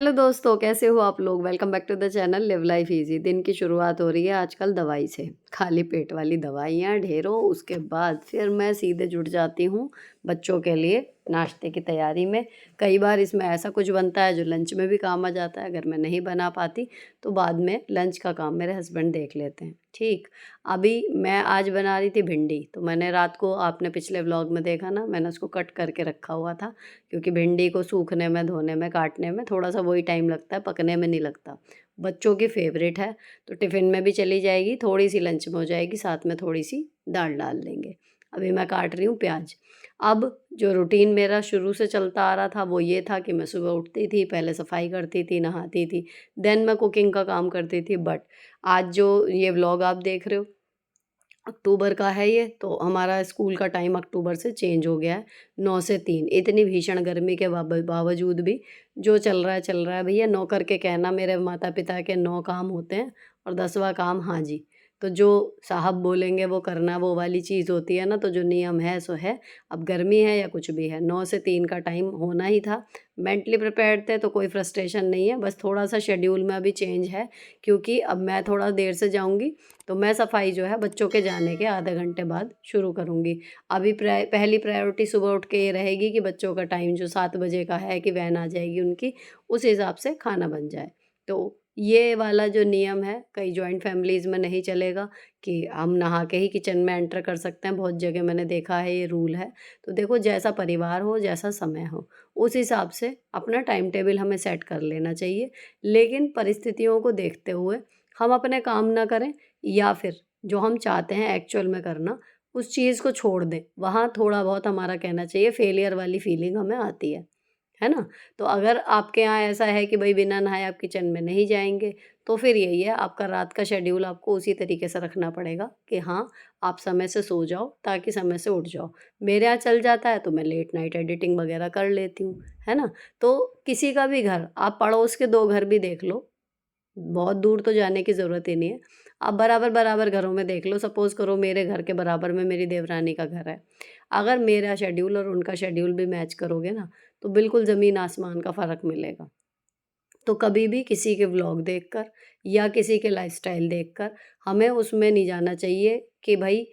Hello दोस्तों, कैसे हो आप लोग? Welcome back to the channel live life easy. दिन की शुरुआत हो रही है आजकल दवाई से। खाली पेट वाली दवाइयाँ ढेरों, उसके बाद फिर मैं सीधे जुट जाती हूँ बच्चों के लिए नाश्ते की तैयारी में। कई बार इसमें ऐसा कुछ बनता है जो लंच में भी काम आ जाता है। अगर मैं नहीं बना पाती तो बाद में लंच का काम मेरे हस्बैंड देख लेते हैं। ठीक, अभी मैं आज बना रही थी भिंडी। तो मैंने रात को, आपने पिछले व्लॉग में देखा ना, मैंने उसको कट करके रखा हुआ था, क्योंकि भिंडी को सूखने में, धोने में, काटने में थोड़ा सा वही टाइम लगता है, पकने में नहीं लगता। बच्चों की फेवरेट है तो टिफ़िन में भी चली जाएगी, थोड़ी सी लंच में हो जाएगी, साथ में थोड़ी सी दाल डाल देंगे। अभी मैं काट रही हूँ प्याज। अब जो रूटीन मेरा शुरू से चलता आ रहा था वो ये था कि मैं सुबह उठती थी, पहले सफाई करती थी, नहाती थी, देन मैं कुकिंग का काम करती थी। बट आज जो ये व्लॉग आप देख रहे हो, अक्टूबर का है ये, तो हमारा स्कूल का टाइम अक्टूबर से चेंज हो गया है, 9 से 3। इतनी भीषण गर्मी के बावजूद भी जो चल रहा है भैया। नौ करके कहना, मेरे माता पिता के 9 काम होते हैं और 10वां काम हाँ जी। तो जो साहब बोलेंगे वो करना, वो वाली चीज़ होती है ना। तो जो नियम है सो है। अब गर्मी है या कुछ भी है, 9 से 3 का टाइम होना ही था। मेंटली प्रिपेयर्ड थे तो कोई फ्रस्ट्रेशन नहीं है, बस थोड़ा-सा शेड्यूल में अभी चेंज है, क्योंकि अब मैं थोड़ा देर से जाऊँगी तो मैं सफाई जो है बच्चों के जाने के आधे घंटे बाद शुरू करूँगी। अभी पहली प्रायोरिटी सुबह उठ के ये रहेगी कि बच्चों का टाइम जो 7 बजे का है कि वैन आ जाएगी उनकी, उस हिसाब से खाना बन जाए। तो ये वाला जो नियम है, कई जॉइंट फैमिलीज़ में नहीं चलेगा कि हम नहा के ही किचन में एंटर कर सकते हैं। बहुत जगह मैंने देखा है, ये रूल है। तो देखो, जैसा परिवार हो, जैसा समय हो, उस हिसाब से अपना टाइम टेबल हमें सेट कर लेना चाहिए। लेकिन परिस्थितियों को देखते हुए हम अपने काम ना करें, या फिर जो हम चाहते हैं एक्चुअल में करना, उस चीज़ को छोड़ दें। वहाँ थोड़ा बहुत हमारा कहना चाहिए फेलियर वाली फीलिंग हमें आती है ना? तो अगर आपके यहाँ ऐसा है कि भई बिना नहाए आप किचन में नहीं जाएँगे, तो फिर यही है, आपका रात का शेड्यूल आपको उसी तरीके से रखना पड़ेगा कि हाँ, आप समय से सो जाओ ताकि समय से उठ जाओ। मेरे यहाँ चल जाता है तो मैं लेट नाइट एडिटिंग वगैरह कर लेती हूँ, है ना? तो किसी का भी घर, आप पड़ोस के 2 घर भी देख लो, बहुत दूर तो जाने की ज़रूरत ही नहीं है। आप बराबर-बराबर घरों में देख लो, सपोज़ करो मेरे घर के बराबर में मेरी देवरानी का घर है। अगर मेरा शेड्यूल और उनका शेड्यूल भी मैच करोगे ना, तो बिल्कुल ज़मीन-आसमान का फ़र्क मिलेगा। तो कभी भी किसी के व्लॉग देखकर या किसी के लाइफ़स्टाइल देखकर हमें उसमें नहीं जाना चाहिए कि भई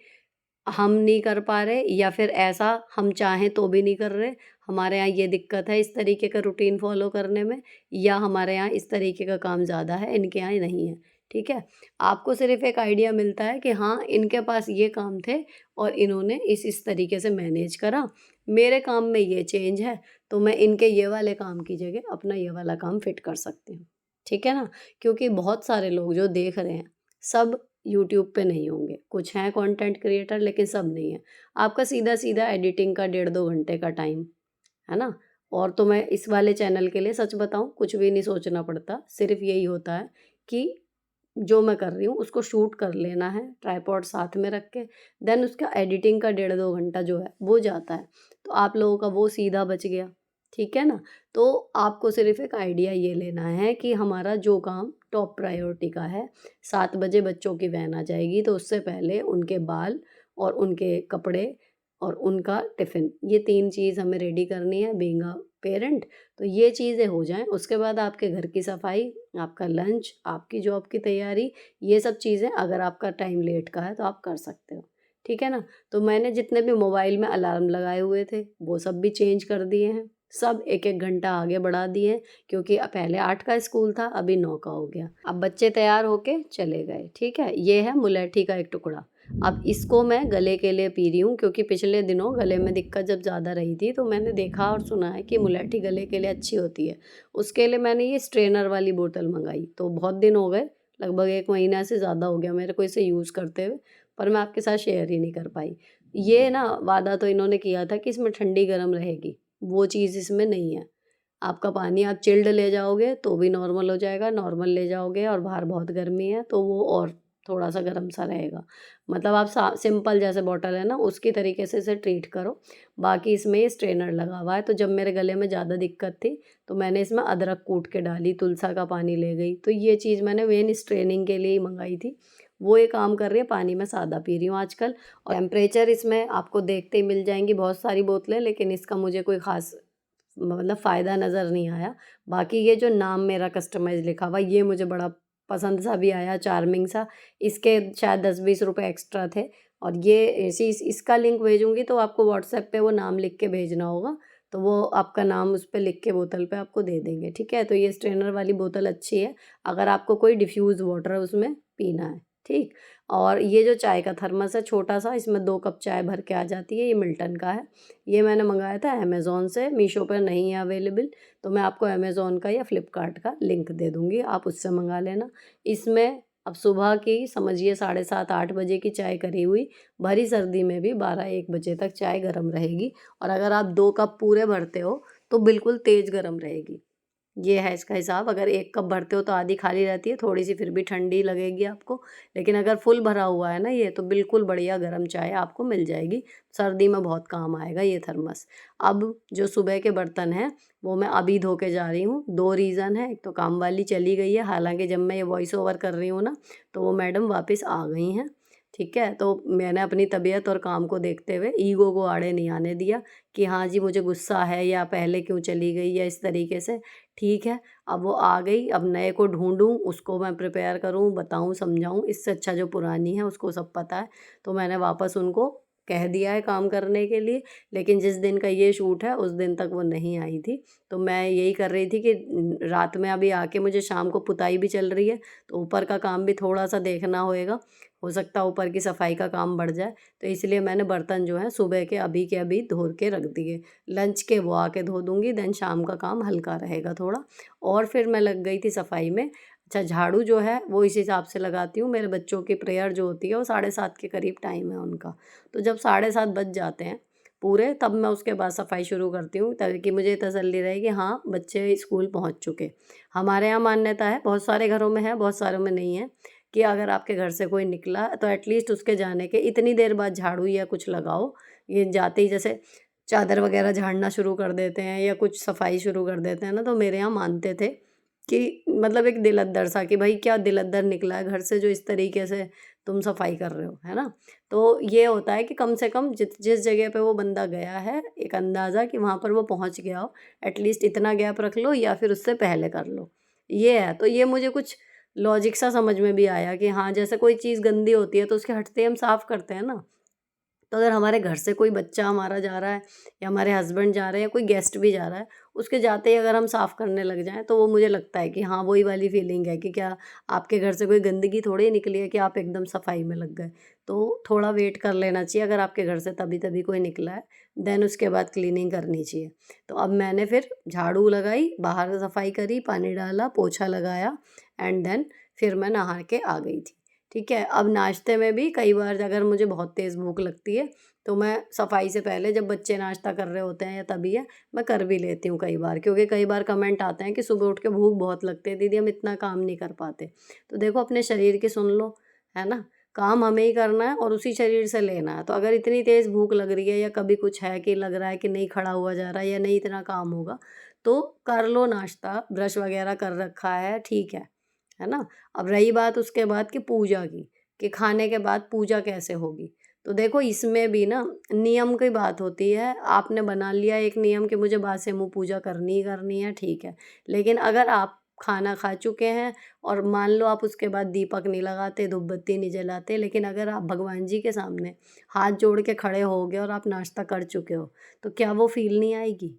हम नहीं कर पा रहे, या फिर ऐसा हम चाहें तो भी नहीं कर रहे, हमारे यहाँ ये दिक्कत है इस तरीके का रूटीन फ़ॉलो करने में, या हमारे यहाँ इस तरीके का काम ज़्यादा है, इनके यहाँ नहीं है, ठीक है? आपको सिर्फ़ एक आइडिया मिलता है कि हाँ, इनके पास ये काम थे और इन्होंने इस तरीके से मैनेज करा, मेरे काम में ये चेंज है, तो मैं इनके ये वाले काम की जगह अपना ये वाला काम फिट कर सकती हूँ, ठीक है ना? क्योंकि बहुत सारे लोग जो देख रहे हैं, सब यूट्यूब पे नहीं होंगे, कुछ हैं कंटेंट क्रिएटर लेकिन सब नहीं हैं। आपका सीधा-सीधा एडिटिंग का 1.5-2 घंटे का टाइम, है ना? और तो मैं इस वाले चैनल के लिए सच बताऊँ, कुछ भी नहीं सोचना पड़ता, सिर्फ़ यही होता है कि जो मैं कर रही हूँ उसको शूट कर लेना है, ट्राइपॉड साथ में रख के, देन उसका एडिटिंग का 1.5-2 घंटा जो है वो जाता है। तो आप लोगों का वो सीधा बच गया, ठीक है ना? तो आपको सिर्फ़ एक आइडिया ये लेना है कि हमारा जो काम टॉप प्रायोरिटी का है, 7 बजे बच्चों की वैन आ जाएगी तो उससे पहले उनके बाल और उनके कपड़े और उनका टिफ़िन, ये 3 चीज़ हमें रेडी करनी है बीइंग अ पेरेंट। तो ये चीज़ें हो जाएँ, उसके बाद आपके घर की सफाई, आपका लंच, आपकी जॉब की तैयारी, ये सब चीज़ें अगर आपका टाइम लेट का है तो आप कर सकते हो, ठीक है ना? तो मैंने जितने भी मोबाइल में अलार्म लगाए हुए थे, वो सब भी चेंज कर दिए हैं। सब 1-1 घंटा आगे बढ़ा दिए हैं, क्योंकि पहले 8 का स्कूल था, अभी 9 का हो गया। अब बच्चे तैयार होके चले गए, ठीक है? ये है मुलैठी का एक टुकड़ा। अब इसको मैं गले के लिए पी रही हूँ, क्योंकि पिछले दिनों गले में दिक्कत जब ज़्यादा रही थी तो मैंने देखा और सुना है कि मुलैठी गले के लिए अच्छी होती है। उसके लिए मैंने ये स्ट्रेनर वाली बोतल मँगाई, तो बहुत दिन हो गए, लगभग 1 महीना से ज़्यादा हो गया मेरे को इसे यूज़ करते हुए, पर मैं आपके साथ शेयर ही नहीं कर पाई। ये ना वादा तो इन्होंने किया था कि इसमें ठंडी-गरम रहेगी, वो चीज़ इसमें नहीं है। आपका पानी आप चिल्ड ले जाओगे तो भी नॉर्मल हो जाएगा, नॉर्मल ले जाओगे और बाहर बहुत गर्मी है तो वो और थोड़ा-सा गरम-सा रहेगा। मतलब आप सा सिंपल जैसे बॉटल है ना, उसकी तरीके से इसे ट्रीट करो। बाकी इसमें ये स्ट्रेनर लगा हुआ है, तो जब मेरे गले में ज़्यादा दिक्कत थी, तो मैंने इसमें अदरक कूट के डाली, तुलसा का पानी ले गई। तो ये चीज़ मैंने मेन स्ट्रेनिंग के लिए ही मँगाई थी। वो ये काम कर रही है, पानी मैं सादा पी रही हूँ आजकल। और टेम्परेचर इसमें आपको देखते ही मिल जाएँगी बहुत सारी बोतलें, लेकिन इसका मुझे कोई ख़ास मतलब फ़ायदा नज़र नहीं आया। बाकी ये जो नाम मेरा कस्टमाइज़ लिखा हुआ ये मुझे बड़ा पसंद सा भी आया, चार्मिंग सा। इसके शायद 10-20 रुपए एक्स्ट्रा थे और ये इसका लिंक भेजूँगी तो आपको व्हाट्सएप पे वो नाम लिख के भेजना होगा, तो वो आपका नाम उस पे लिख के बोतल पे आपको दे देंगे, ठीक है? तो ये स्ट्रेनर वाली बोतल अच्छी है, अगर आपको कोई डिफ्यूज़ वाटर उसमें पीना है, ठीक? और ये जो चाय का थर्मस है छोटा-सा, इसमें 2 कप चाय भर के आ जाती है, ये मिल्टन का है। ये मैंने मँगाया था अमेज़न से, मीशो पर नहीं है अवेलेबल, तो मैं आपको अमेज़न का या फ्लिपकार्ट का लिंक दे दूँगी, आप उससे मँगा लेना। इसमें अब सुबह की समझिए 7:30-8 बजे की चाय करी हुई, भरी सर्दी में भी 12-1 बजे तक चाय गरम रहेगी और अगर आप 2 कप पूरे भरते हो, तो बिल्कुल तेज़ गरम रहेगी। ये है इसका हिसाब, अगर 1 कप भरते हो तो आधी खाली रहती है, थोड़ी-सी फिर भी ठंडी लगेगी आपको, लेकिन अगर फुल भरा हुआ है ना ये, तो बिल्कुल बढ़िया गरम चाय आपको मिल जाएगी। सर्दी में बहुत काम आएगा ये थर्मस। अब जो सुबह के बर्तन हैं, वो मैं अभी धो के जा रही हूँ। 2 रीज़न है, एक तो काम वाली चली गई है, हालाँकि जब मैं ये वॉइस ओवर कर रही हूँ ना, तो वो मैडम वापस आ गई हैं, ठीक है? तो मैंने अपनी तबीयत और काम को देखते हुए ईगो को आड़े नहीं आने दिया कि हाँ जी, मुझे गुस्सा है या पहले क्यों चली गई या इस तरीके से। ठीक है, अब वो आ गई, अब नए को ढूँढूँ, उसको मैं प्रिपेयर करूँ, बताऊँ, समझाऊँ, इससे अच्छा जो पुरानी है उसको सब पता है। तो मैंने वापस उनको कह दिया है काम करने के लिए, लेकिन जिस दिन का ये शूट है उस दिन तक वो नहीं आई थी। तो मैं यही कर रही थी कि रात में अभी आके मुझे शाम को पुताई भी चल रही है, तो ऊपर का काम भी थोड़ा-सा देखना होएगा। हो सकता है ऊपर की सफाई का काम बढ़ जाए, तो इसलिए मैंने बर्तन जो हैं सुबह के अभी धो के रख दिए। लंच के वो आके धो दूँगी, देन शाम का काम हल्का रहेगा थोड़ा। और फिर मैं लग गई थी सफाई में। अच्छा, झाड़ू जो है वो इस हिसाब से लगाती हूँ, मेरे बच्चों की प्रेयर जो होती है वो 7:30 के करीब टाइम है उनका। तो जब 7:30 बज जाते हैं पूरे, तब मैं उसके बाद सफाई शुरू करती हूँ ताकि मुझे तसल्ली रहे कि हाँ, बच्चे स्कूल पहुँच चुके। हमारे यहाँ मान्यता है, बहुत सारे घरों में है, बहुत सारों में नहीं है, कि अगर आपके घर से कोई निकला तो एटलीस्ट उसके जाने के इतनी देर बाद झाड़ू या कुछ लगाओ। ये जाते ही जैसे चादर वगैरह झाड़ना शुरू कर देते हैं या कुछ सफाई शुरू कर देते हैं ना, तो मेरे यहाँ मानते थे कि मतलब एक दिल अद्दर सा कि भाई क्या दिल अद्दर निकला है घर से जो इस तरीके से तुम सफाई कर रहे हो, है ना? तो ये होता है कि कम से कम जिस जगह पे वो बंदा गया है, एक अंदाज़ा कि वहाँ पर वो पहुँच गया हो, एटलीस्ट इतना गैप रख लो या फिर उससे पहले कर लो। ये है, तो ये मुझे कुछ लॉजिक सा समझ में भी आया कि हाँ, जैसे कोई चीज़ गंदी होती है तो उसके हटते ही हम साफ़ करते हैं ना। तो अगर हमारे घर से कोई बच्चा हमारा जा रहा है या हमारे हस्बैंड जा रहे हैं या कोई गेस्ट भी जा रहा है, उसके जाते ही अगर हम साफ़ करने लग जाएँ, तो वो मुझे लगता है कि हाँ, वही वाली फीलिंग है कि क्या आपके घर से कोई गंदगी थोड़ी निकली है कि आप एकदम सफाई में लग गए। तो थोड़ा वेट कर लेना चाहिए अगर आपके घर से तभी-तभी कोई निकला है, देन उसके बाद क्लीनिंग करनी चाहिए। तो अब मैंने फिर झाड़ू लगाई, बाहर सफाई करी, पानी डाला, पोछा लगाया एंड देन फिर मैं नहा के आ गई थी। ठीक है? अब नाश्ते में भी कई बार अगर मुझे बहुत तेज़ भूख लगती है, तो मैं सफाई से पहले जब बच्चे नाश्ता कर रहे होते हैं या तभी है, मैं कर भी लेती हूँ कई बार, क्योंकि कई बार कमेंट आते हैं कि सुबह उठ के भूख बहुत लगती है, दीदी हम इतना काम नहीं कर पाते। तो देखो अपने शरीर की सुन लो, है ना? काम हमें ही करना है और उसी शरीर से लेना है। तो अगर इतनी तेज़ भूख लग रही है या कभी कुछ है कि लग रहा है कि नहीं खड़ा हुआ जा रहा है या नहीं इतना काम होगा, तो कर लो नाश्ता, ब्रश वगैरह कर रखा है, ठीक है ना? अब रही बात उसके बाद की पूजा की, कि खाने के बाद पूजा कैसे होगी? तो देखो इसमें भी ना नियम की बात होती है। आपने बना लिया एक नियम कि मुझे बासे मुँह पूजा करनी ही करनी है, ठीक है। लेकिन अगर आप खाना खा चुके हैं और मान लो आप उसके बाद दीपक नहीं लगाते, धूप बत्ती नहीं जलाते, लेकिन अगर आप भगवान जी के सामने हाथ जोड़ के खड़े होगे और आप नाश्ता कर चुके हो, तो क्या वो फ़ील नहीं आएगी?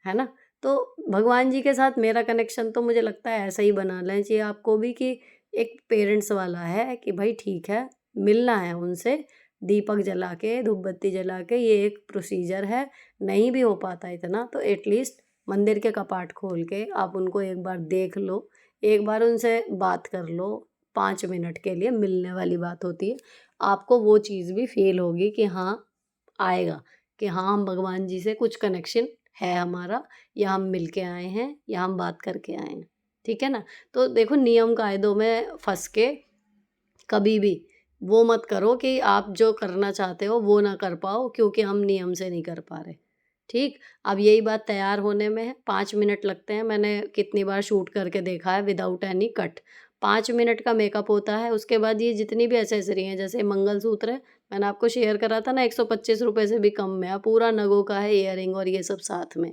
है ना? तो भगवान जी के साथ मेरा कनेक्शन तो मुझे लगता है ऐसा ही बना लेना चाहिए आपको भी कि एक पेरेंट्स वाला है कि भाई ठीक है, मिलना है उनसे, दीपक जला के, धूप बत्ती जला के, ये एक प्रोसीजर है। नहीं भी हो पाता इतना तो एटलीस्ट मंदिर के कपाट खोल के आप उनको एक बार देख लो, एक बार उनसे बात कर लो, 5 मिनट के लिए मिलने वाली बात होती है। आपको वो चीज़ भी फ़ील होगी कि हाँ, आएगा कि हाँ, हम भगवान जी से कुछ कनेक्शन है हमारा, या हम मिल के आए हैं या हम बात करके आए हैं, ठीक है ना? तो देखो नियम कायदों में फँस के कभी भी वो मत करो कि आप जो करना चाहते हो वो ना कर पाओ क्योंकि हम नियम से नहीं कर पा रहे, ठीक? अब यही बात तैयार होने में है, 5 मिनट लगते हैं, मैंने कितनी बार शूट करके देखा है विदाउट एनी कट। 5 मिनट का मेकअप होता है, उसके बाद ये जितनी भी एक्सेसरी हैं जैसे मंगलसूत्र है, मैंने आपको शेयर करा था ना, ₹125 से भी कम में, पूरा नगों का है, इयररिंग और ये सब साथ में।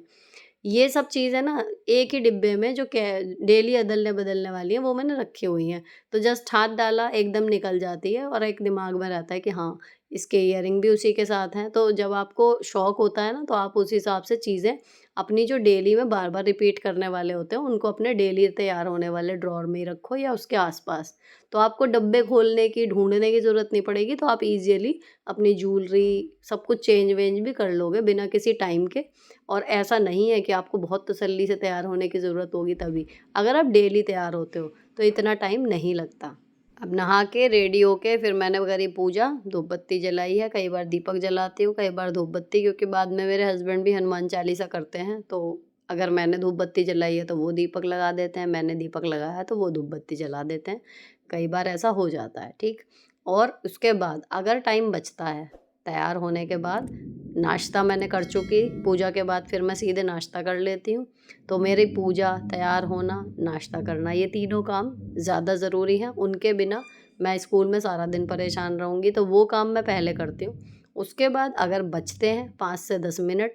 ये सब चीज़ें ना एक ही डिब्बे में जो डेली अदलने-बदलने वाली हैं, वो मैंने रखी हुई हैं। तो जस्ट हाथ डाला एकदम निकल जाती है और एक दिमाग में रहता है कि हाँ, इसके ईयरिंग भी उसी के साथ हैं। तो जब आपको शौक होता है ना, तो आप उस हिसाब से चीज़ें अपनी जो डेली में बार-बार रिपीट करने वाले होते हैं, उनको अपने डेली तैयार होने वाले ड्रॉवर में ही रखो या उसके आस-पास। तो आपको डब्बे खोलने की, ढूँढने की ज़रूरत नहीं पड़ेगी, तो आप ईज़िली अपनी ज्वेलरी सब कुछ चेंज-वेंज भी कर लोगे बिना किसी टाइम के। और ऐसा नहीं है कि आपको बहुत तसल्ली से तैयार होने की ज़रूरत होगी तभी। अगर आप डेली तैयार होते हो, तो इतना टाइम नहीं लगता। अब नहा के, रेडी होके फिर मैंने करी पूजा, धूप बत्ती जलाई है, कई बार दीपक जलाती हूँ, कई बार धूप बत्ती क्योंकि बाद में मेरे हस्बैंड भी हनुमान चालीसा करते हैं, तो अगर मैंने धूप बत्ती जलाई है, तो वो दीपक लगा देते हैं, मैंने दीपक लगाया है, तो वो धूप बत्ती जला देते हैं। कई बार ऐसा हो जाता है, ठीक? और उसके बाद अगर टाइम बचता है, तैयार होने के बाद नाश्ता मैंने कर चुकी, पूजा के बाद फिर मैं सीधे नाश्ता कर लेती हूँ। तो मेरी पूजा, तैयार होना, नाश्ता करना ये तीनों काम ज़्यादा ज़रूरी हैं। उनके बिना मैं स्कूल में सारा दिन परेशान रहूँगी, तो वो काम मैं पहले करती हूँ। उसके बाद अगर बचते हैं 5 से 10 मिनट,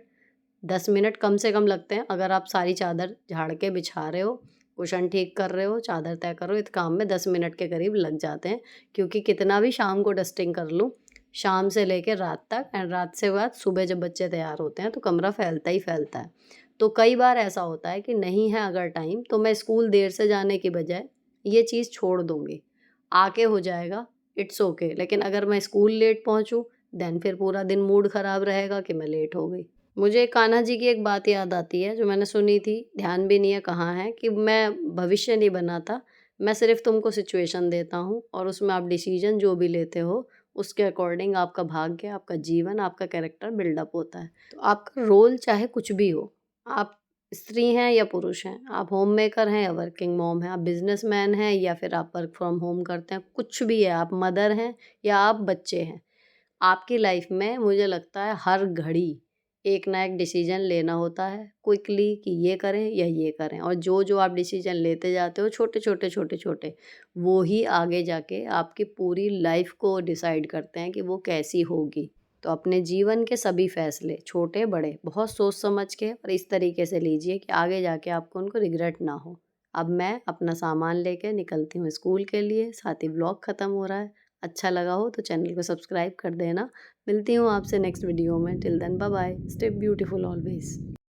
10 मिनट कम से कम लगते हैं। अगर आप सारी चादर झाड़ के बिछा रहे हो, कुशन ठीक कर रहे हो, चादर तय कर रहे हो, इस काम में 10 मिनट के करीब लग जाते हैं। क्योंकि कितना भी शाम को डस्टिंग कर लूँ, शाम से लेके रात तक एंड रात से बाद सुबह जब बच्चे तैयार होते हैं, तो कमरा फैलता ही फैलता है। तो कई बार ऐसा होता है कि नहीं है अगर टाइम, तो मैं स्कूल देर से जाने की बजाय ये चीज़ छोड़ दूँगी। आके हो जाएगा, इट्स ओके। लेकिन अगर मैं स्कूल लेट पहुँचूँ, देन फिर पूरा दिन मूड ख़राब रहेगा कि मैं लेट हो गई। मुझे कान्हा जी की एक बात याद आती है जो मैंने सुनी थी, ध्यान भी नहीं है कहाँ है, कि मैं भविष्य नहीं बनाता, मैं सिर्फ़ तुमको सिचुएशन देता हूँ और उसमें आप डिसीज़न जो भी लेते हो, उसके अकॉर्डिंग आपका भाग्य, आपका जीवन, आपका कैरेक्टर बिल्डअप होता है। तो आपका रोल चाहे कुछ भी हो, आप स्त्री हैं या पुरुष हैं, आप होममेकर हैं या वर्किंग मॉम हैं, आप बिज़नेसमैन हैं या फिर आप वर्क फ्रॉम होम करते हैं, कुछ भी है, आप मदर हैं या आप बच्चे हैं। आपकी लाइफ में मुझे लगता है हर घड़ी एक ना एक डिसीजन लेना होता है क्विकली कि ये करें या ये करें, और जो आप डिसीजन लेते जाते हो छोटे छोटे छोटे छोटे, वो ही आगे जाके आपकी पूरी लाइफ को डिसाइड करते हैं कि वो कैसी होगी। तो अपने जीवन के सभी फैसले छोटे बड़े बहुत सोच समझ के और इस तरीके से लीजिए कि आगे जाके आपको उनको रिग्रेट ना हो। अब मैं अपना सामान लेके निकलती हूँ स्कूल के लिए, साथ ही व्लॉग ख़त्म हो रहा है। अच्छा लगा हो तो चैनल को सब्सक्राइब कर देना। मिलती हूँ आपसे नेक्स्ट वीडियो में। Till then bye bye, stay beautiful always.